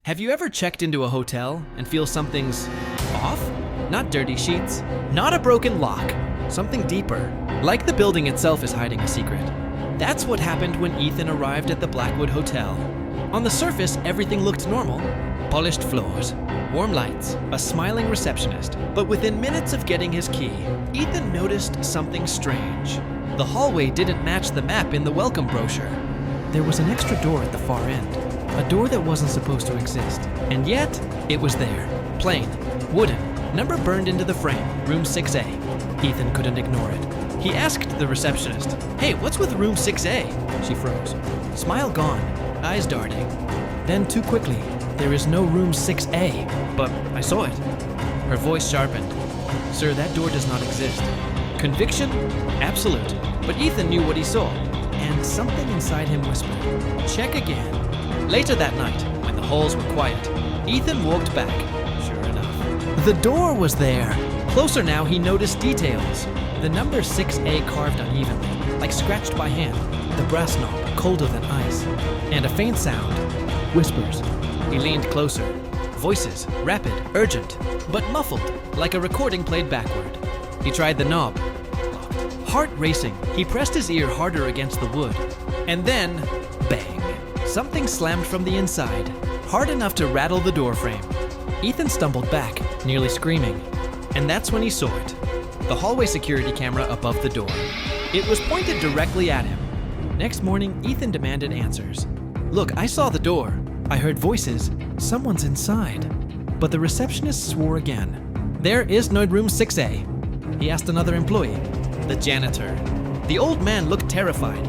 Have you ever checked into a hotel and feel something's off? Not dirty sheets, not a broken lock, something deeper, like the building itself is hiding a secret. That's what happened when Ethan arrived at the Blackwood Hotel. On the surface, everything looked normal. Polished floors, warm lights, a smiling receptionist. But within minutes of getting his key, Ethan noticed something strange. The hallway didn't match the map in the welcome brochure. There was an extra door at the far end, a door that wasn't supposed to exist. And yet, it was there. Plain, wooden, number burned into the frame, room 6A. Ethan couldn't ignore it. He asked the receptionist, "Hey, what's with room 6A?" She froze. Smile gone, eyes darting. Then too quickly, "There is no room 6A, but I saw it." Her voice sharpened. "Sir, that door does not exist." Conviction? Absolute. But Ethan knew what he saw, and something inside him whispered, "Check again." Later that night, when the halls were quiet, Ethan walked back. Sure enough, the door was there. Closer now, he noticed details. The number 6A carved unevenly, like scratched by hand. The brass knob colder than ice. And a faint sound. Whispers. He leaned closer. Voices, rapid, urgent, but muffled, like a recording played backward. He tried the knob. Locked. Heart racing, he pressed his ear harder against the wood. And then, bang. Something slammed from the inside, hard enough to rattle the door frame. Ethan stumbled back, nearly screaming. And that's when he saw it. The hallway security camera above the door. It was pointed directly at him. Next morning, Ethan demanded answers. "Look, I saw the door. I heard voices. Someone's inside." But the receptionist swore again. "There is no room 6A. He asked another employee. The janitor. The old man looked terrified.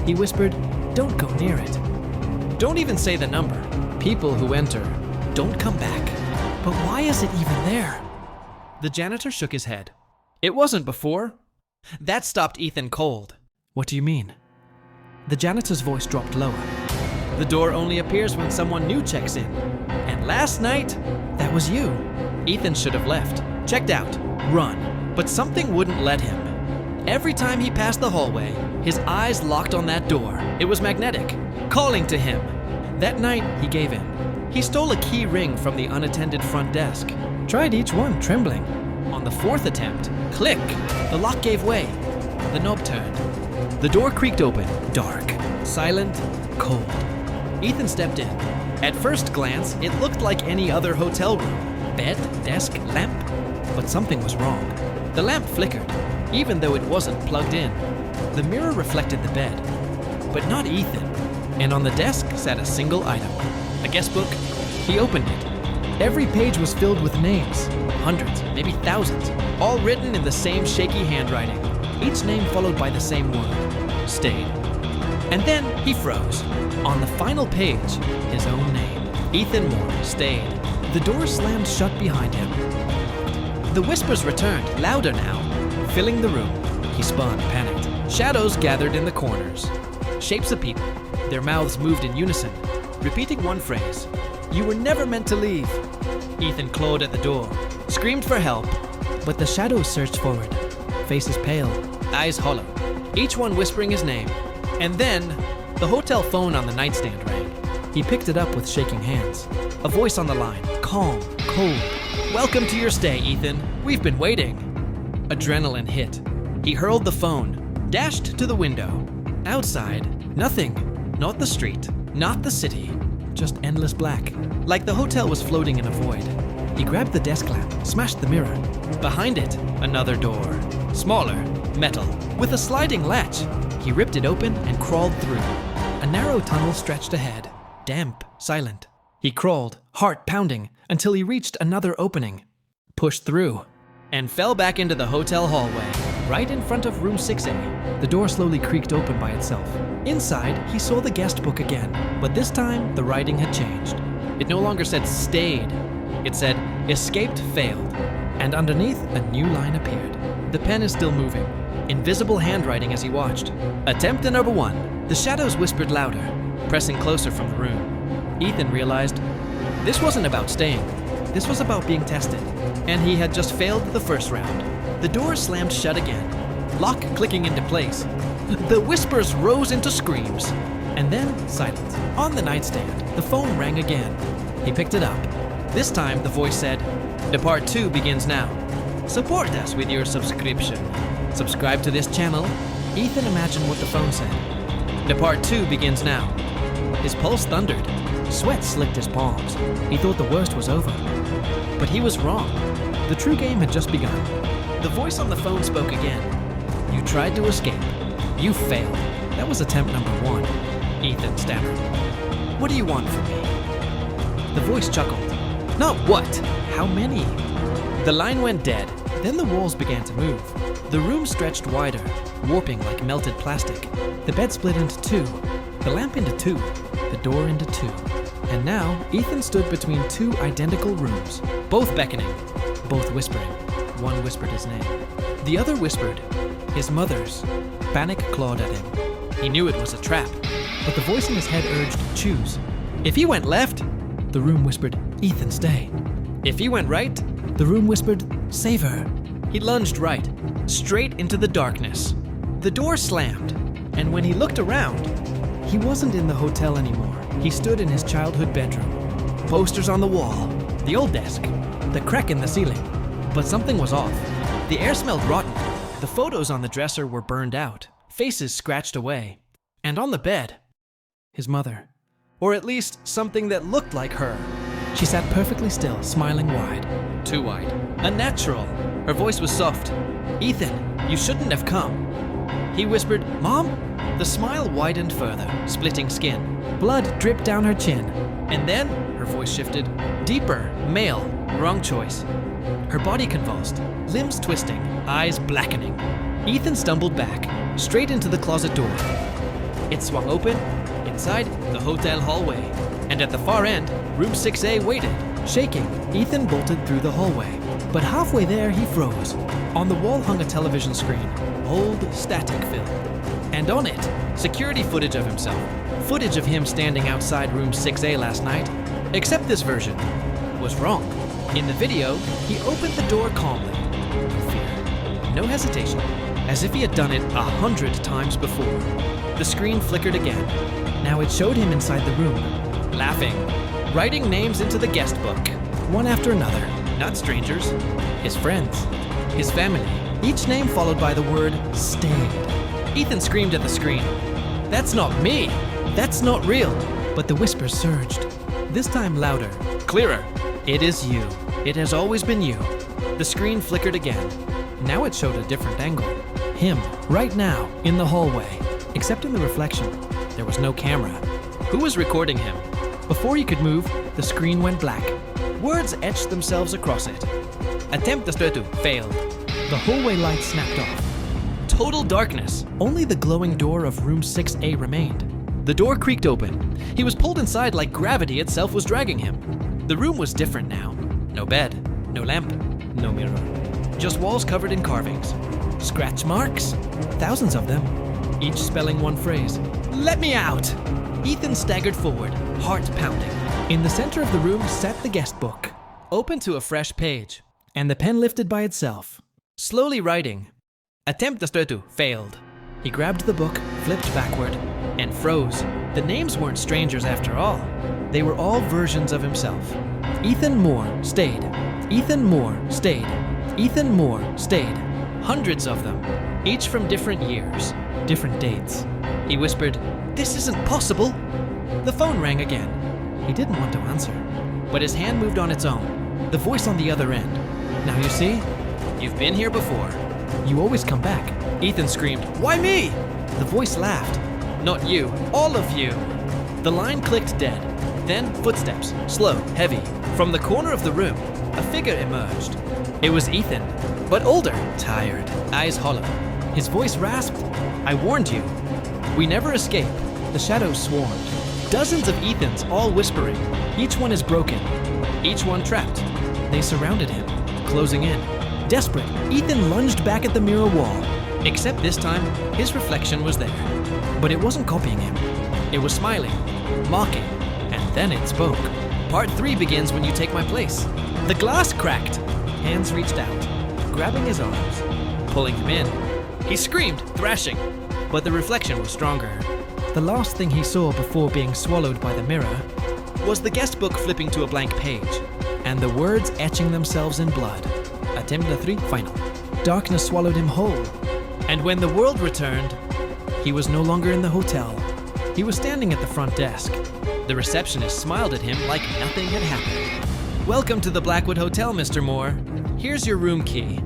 He whispered, "Don't go near it. Don't even say the number. People who enter don't come back." But why is it even there? The janitor shook his head. "It wasn't before." That stopped Ethan cold. "What do you mean?" The janitor's voice dropped lower. "The door only appears when someone new checks in. And last night, that was you." Ethan should have left, checked out, run. But something wouldn't let him. Every time he passed the hallway, his eyes locked on that door. It was magnetic, calling to him. That night, he gave in. He stole a key ring from the unattended front desk. Tried each one, trembling. On the fourth attempt, click! The lock gave way. The knob turned. The door creaked open, dark, silent, cold. Ethan stepped in. At first glance, it looked like any other hotel room. Bed, desk, lamp. But something was wrong. The lamp flickered, even though it wasn't plugged in. The mirror reflected the bed, but not Ethan. And on the desk sat a single item. A guest book. He opened it. Every page was filled with names. Hundreds, maybe thousands, all written in the same shaky handwriting. Each name followed by the same word. Stayed. And then he froze. On the final page, his own name. Ethan Moore, stayed. The door slammed shut behind him. The whispers returned, louder now, filling the room. He spun, panicked. Shadows gathered in the corners. Shapes of people. Their mouths moved in unison, repeating one phrase. "You were never meant to leave." Ethan clawed at the door, screamed for help. But the shadows surged forward, faces pale, eyes hollow, each one whispering his name. And then, the hotel phone on the nightstand rang. He picked it up with shaking hands. A voice on the line, calm, cold. "Welcome to your stay, Ethan. We've been waiting." Adrenaline hit. He hurled the phone, dashed to the window. Outside, nothing. Not the street, not the city. Just endless black, like the hotel was floating in a void. He grabbed the desk lamp, smashed the mirror. Behind it, another door. Smaller, metal, with a sliding latch. He ripped it open and crawled through. A narrow tunnel stretched ahead, damp, silent. He crawled, heart pounding, until he reached another opening. Pushed through, and fell back into the hotel hallway, right in front of room 6A. The door slowly creaked open by itself. Inside, he saw the guest book again, but this time the writing had changed. It no longer said stayed. It said escaped failed, and underneath a new line appeared. The pen is still moving, invisible handwriting as he watched. Attempt number 1. The shadows whispered louder, pressing closer from the room. Ethan realized this wasn't about staying. This was about being tested, and he had just failed the first round. The door slammed shut again, lock clicking into place. The whispers rose into screams, and then silence. On the nightstand, the phone rang again. He picked it up. This time, the voice said, "The part 2 begins now. Support us with your subscription. Subscribe to this channel." Ethan imagined what the phone said. "The part 2 begins now." His pulse thundered. Sweat slicked his palms. He thought the worst was over. But he was wrong. The true game had just begun. The voice on the phone spoke again. "You tried to escape. You failed. That was attempt number 1. Ethan stammered. "What do you want from me?" The voice chuckled. "Not what? How many?" The line went dead. Then the walls began to move. The room stretched wider, warping like melted plastic. The bed split into 2. The lamp into 2. The door into 2. And now, Ethan stood between 2 identical rooms, both beckoning, both whispering. One whispered his name. The other whispered, his mother's. Panic clawed at him. He knew it was a trap, but the voice in his head urged, choose. If he went left, the room whispered, Ethan, stay. If he went right, the room whispered, save her. He lunged right, straight into the darkness. The door slammed, and when he looked around, he wasn't in the hotel anymore. He stood in his childhood bedroom. Posters on the wall, the old desk, the crack in the ceiling. But something was off. The air smelled rotten. The photos on the dresser were burned out, faces scratched away. And on the bed, his mother. Or at least something that looked like her. She sat perfectly still, smiling wide. Too wide. Unnatural. Her voice was soft. Ethan, you shouldn't have come. He whispered, Mom? The smile widened further, splitting skin. Blood dripped down her chin. And then, her voice shifted. Deeper, male, wrong choice. Her body convulsed, limbs twisting, eyes blackening. Ethan stumbled back, straight into the closet door. It swung open. Inside, the hotel hallway. And at the far end, room 6A waited. Shaking, Ethan bolted through the hallway. But halfway there, he froze. On the wall hung a television screen, old static film. And on it, security footage of himself. Footage of him standing outside room 6A last night. Except this version was wrong. In the video, he opened the door calmly. No fear, no hesitation, as if he had done it 100 times before. The screen flickered again. Now it showed him inside the room, laughing, writing names into the guest book, one after another. Not strangers, his friends, his family, each name followed by the word stayed. Ethan screamed at the screen, That's not me! That's not real! But the whispers surged, this time louder, clearer. It is you. It has always been you. The screen flickered again. Now it showed a different angle. Him, right now, in the hallway. Except in the reflection, there was no camera. Who was recording him? Before he could move, the screen went black. Words etched themselves across it. Attempt to failed. The hallway light snapped off. Total darkness. Only the glowing door of room 6A remained. The door creaked open. He was pulled inside like gravity itself was dragging him. The room was different now. No bed, no lamp, no mirror. Just walls covered in carvings. Scratch marks? Thousands of them, each spelling one phrase. Let me out! Ethan staggered forward, heart pounding. In the center of the room sat the guest book, open to a fresh page, and the pen lifted by itself. Slowly writing. Attempt to failed. He grabbed the book, flipped backward, and froze. The names weren't strangers after all. They were all versions of himself. Ethan Moore stayed. Ethan Moore stayed. Ethan Moore stayed. Hundreds of them, each from different years, different dates. He whispered, This isn't possible. The phone rang again. He didn't want to answer, but his hand moved on its own. The voice on the other end. Now you see? You've been here before. You always come back. Ethan screamed, Why me? The voice laughed. Not you, all of you. The line clicked dead. Then footsteps, slow, heavy. From the corner of the room, a figure emerged. It was Ethan, but older, tired, eyes hollow. His voice rasped, I warned you. We never escape. The shadows swarmed. Dozens of Ethans, all whispering. Each one is broken. Each one trapped. They surrounded him, closing in. Desperate, Ethan lunged back at the mirror wall. Except this time, his reflection was there. But it wasn't copying him. It was smiling, mocking, and then it spoke. Part 3 begins when you take my place. The glass cracked. Hands reached out, grabbing his arms, pulling him in. He screamed, thrashing, but the reflection was stronger. The last thing he saw before being swallowed by the mirror was the guest book flipping to a blank page, and the words etching themselves in blood. Attempt 3, final. Darkness swallowed him whole. And when the world returned, he was no longer in the hotel. He was standing at the front desk. The receptionist smiled at him like nothing had happened. "Welcome to the Blackwood Hotel, Mr. Moore. Here's your room key."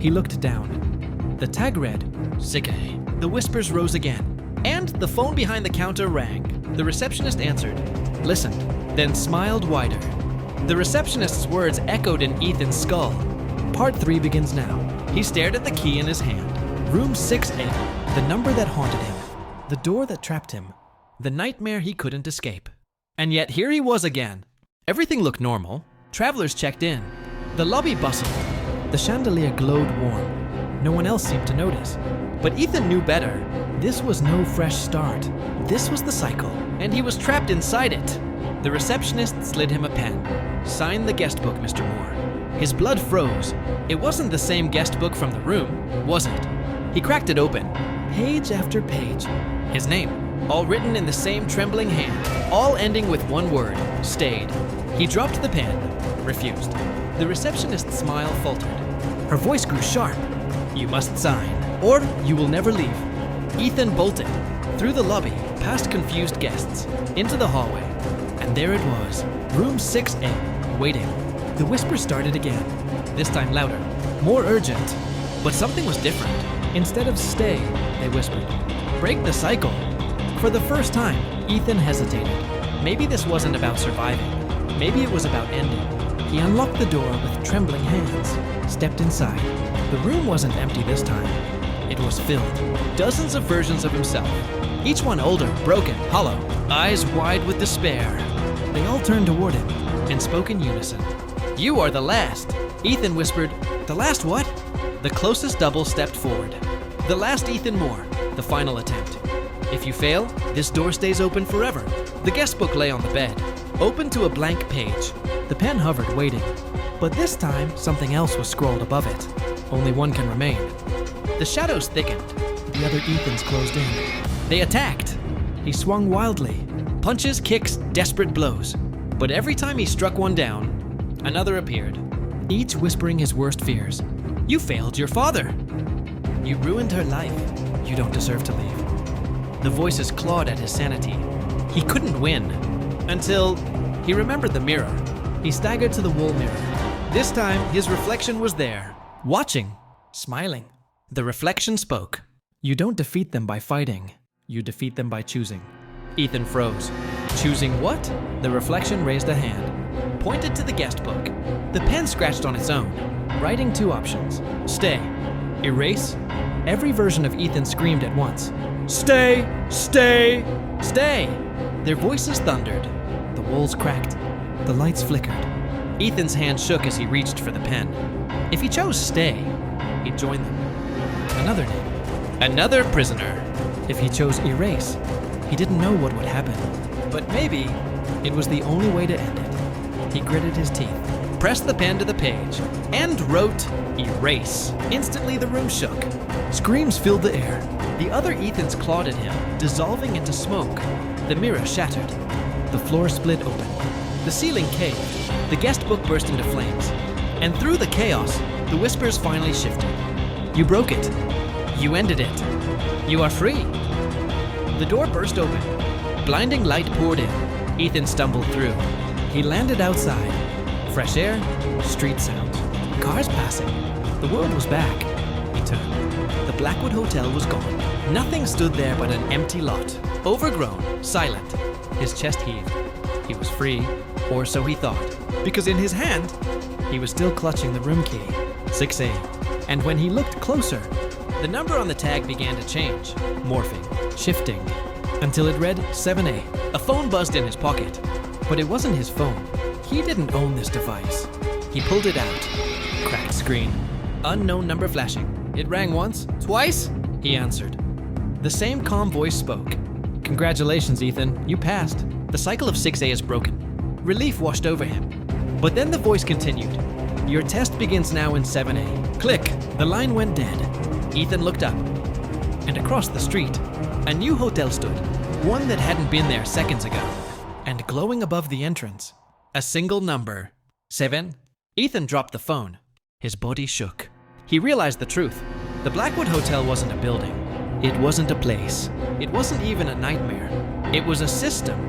He looked down. The tag read, "Sike." The whispers rose again, and the phone behind the counter rang. The receptionist answered, listened, then smiled wider. The receptionist's words echoed in Ethan's skull. Part 3 begins now. He stared at the key in his hand. Room 6A, the number that haunted him, the door that trapped him, the nightmare he couldn't escape. And yet here he was again. Everything looked normal. Travelers checked in. The lobby bustled. The chandelier glowed warm. No one else seemed to notice. But Ethan knew better. This was no fresh start. This was the cycle, and he was trapped inside it. The receptionist slid him a pen. "Sign the guest book, Mr. Moore." His blood froze. It wasn't the same guest book from the room, was it? He cracked it open. Page after page. His name, all written in the same trembling hand, all ending with one word, "stayed." He dropped the pen, refused. The receptionist's smile faltered. Her voice grew sharp. "You must sign, or you will never leave." Ethan bolted, through the lobby, past confused guests, into the hallway. And there it was, room 6A, waiting. The whisper started again, this time louder, more urgent. But something was different. Instead of "stay," they whispered, "break the cycle." For the first time, Ethan hesitated. Maybe this wasn't about surviving. Maybe it was about ending. He unlocked the door with trembling hands, stepped inside. The room wasn't empty this time. It was filled. Dozens of versions of himself. Each one older, broken, hollow, eyes wide with despair. They all turned toward him and spoke in unison. "You are the last." Ethan whispered, "The last what?" The closest double stepped forward. "The last Ethan Moore, the final attempt. If you fail, this door stays open forever." The guest book lay on the bed, open to a blank page. The pen hovered, waiting. But this time, something else was scrawled above it. Only one can remain. The shadows thickened. The other Ethans closed in. They attacked. He swung wildly. Punches, kicks, desperate blows. But every time he struck one down, another appeared, each whispering his worst fears. "You failed your father. You ruined her life. You don't deserve to leave." The voices clawed at his sanity. He couldn't win. Until he remembered the mirror. He staggered to the wall mirror. This time, his reflection was there, watching, smiling. The reflection spoke. "You don't defeat them by fighting. You defeat them by choosing." Ethan froze. Choosing what? The reflection raised a hand, pointed to the guest book. The pen scratched on its own, writing 2 options. Stay. Erase. Every version of Ethan screamed at once. "Stay! Stay! Stay!" Their voices thundered. The walls cracked. The lights flickered. Ethan's hand shook as he reached for the pen. If he chose stay, he'd join them. Another name. Another prisoner. If he chose erase, he didn't know what would happen. But maybe it was the only way to end it. He gritted his teeth, pressed the pen to the page, and wrote erase. Instantly the room shook. Screams filled the air. The other Ethans clawed at him, dissolving into smoke. The mirror shattered. The floor split open. The ceiling caved. The guest book burst into flames. And through the chaos, the whispers finally shifted. "You broke it. You ended it. You are free." The door burst open. Blinding light poured in. Ethan stumbled through. He landed outside. Fresh air, street sounds, cars passing. The world was back. He turned. The Blackwood Hotel was gone. Nothing stood there but an empty lot. Overgrown, silent. His chest heaved. He was free, or so he thought, because in his hand, he was still clutching the room key, 6A. And when he looked closer, the number on the tag began to change, morphing, shifting, until it read 7A. A phone buzzed in his pocket, but it wasn't his phone. He didn't own this device. He pulled it out. Cracked screen. Unknown number flashing. It rang once, twice. He answered. The same calm voice spoke. "Congratulations, Ethan. You passed. The cycle of 6A is broken." Relief washed over him. But then the voice continued. "Your test begins now in 7A. Click. The line went dead. Ethan looked up. And across the street, a new hotel stood. One that hadn't been there seconds ago. and glowing above the entrance, a single number. 7. Ethan dropped the phone. His body shook. He realized the truth. The Blackwood Hotel wasn't a building. It wasn't a place. It wasn't even a nightmare. It was a system.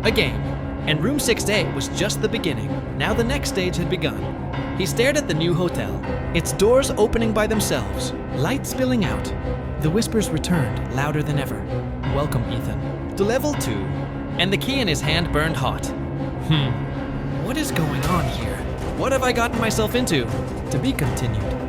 A game. And room 6A was just the beginning. Now the next stage had begun. He stared at the new hotel, its doors opening by themselves, light spilling out. The whispers returned, louder than ever. Welcome, Ethan, to level 2. And the key in his hand burned hot. What is going on here? What have I gotten myself into? To be continued.